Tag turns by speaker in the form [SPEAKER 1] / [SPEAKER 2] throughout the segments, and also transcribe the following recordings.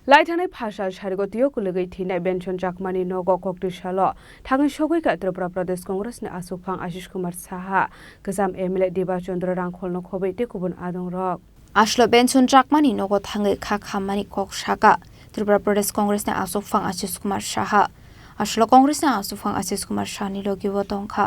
[SPEAKER 1] लाइथानाय भाषा सारिगतियो कुलगै थिनाय बेनसन चाकमानि नगो कक्टिसालो थाङै सगैका त्रिपुरा प्रदेश कांग्रेसनि आसुफां आशिष कुमार साहा गोजाम एमएलए दिबा चंद्र रांखलनो खबैते गुबुन आदं रक
[SPEAKER 2] आश्लो बेनसन चाकमानि नगो थाङै खाखामानि कक साका त्रिपुरा प्रदेश कांग्रेसनि आसुफां आशिष कुमार साहा आश्लो कांग्रेसनि आसुफां आशिष कुमार साहानि लोगिबो दंखा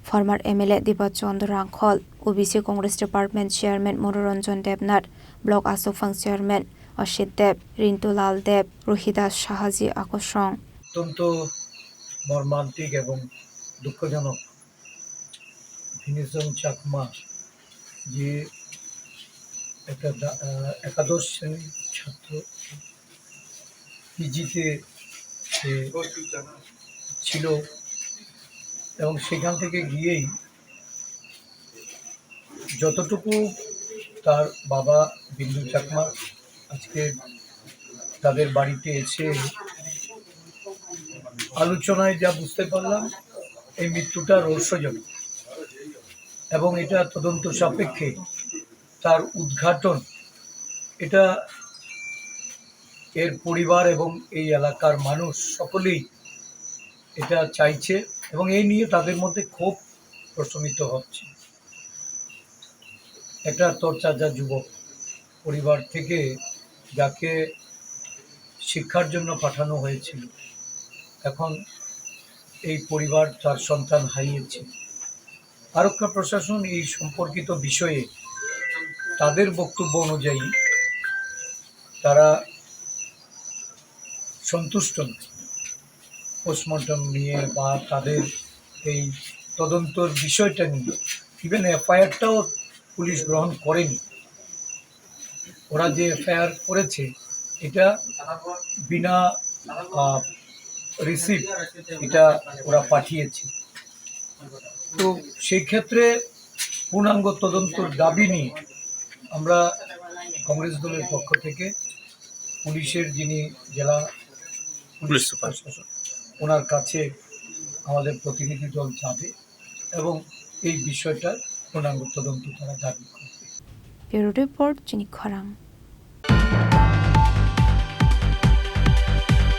[SPEAKER 2] फर्मार एमएलए दिबा चंद्र रांखल ओबीसी कांग्रेस डिपार्टमेंट चेयरमैन मनोरंजन देबनाथ ब्लक आसुफां चेयरमैन असित देव रिंटुलाल देव रोहिदास शाहजी আকর্ষণ
[SPEAKER 3] অত্যন্ত মর্মান্তিক এবং দুঃখজনক ভিনিসন চাকমা যে একটা একাদশ শ্রেণীর ছাত্র পিজিতে ছিল এবং সেখান থেকে গিয়েই যতটুকু তার বাবা বিন্দু চাকমা আজকে তাদের বাড়িতে এসে আলোচনায় যা বুঝতে পারলাম এই মৃত্যুটা রহস্যজনক এবং এটা তদন্ত সাপেক্ষে তার উদ্ঘাটন এটা এর পরিবার এবং এই এলাকার মানুষ সকলেই এটা চাইছে এবং এই নিয়ে তাদের মধ্যে ক্ষোভ প্রশমিত হচ্ছে। একটা তরতাজা যুবক পরিবার থেকে যাকে শিক্ষার জন্য পাঠানো হয়েছিল এখন এই পরিবার তার সন্তান হারিয়েছে। আরক্ষা প্রশাসন এই সম্পর্কিত বিষয়ে তাদের বক্তব্য অনুযায়ী তারা সন্তুষ্ট নয় পোস্টমর্টম নিয়ে বা তাদের এই তদন্তর বিষয়টা নিয়ে। ইভেন এফআইআরটাও পুলিশ গ্রহণ করেনি। ওরা যে এফআইআর করেছে এটা বিনা রিসিপ্ট এটা ওরা পাঠিয়েছে। তো সেই ক্ষেত্রে পূর্ণাঙ্গ তদন্তর দাবি নিয়ে আমরা কংগ্রেস দলের পক্ষ থেকে পুলিশের যিনি জেলা পুলিশ সুপার ওনার কাছে আমাদের প্রতিনিধি দল যাবে এবং এই বিষয়টার পূর্ণাঙ্গ তদন্ত তারা দাবি করবে।
[SPEAKER 2] ব্যুরো রিপোর্ট চিনি খরাং।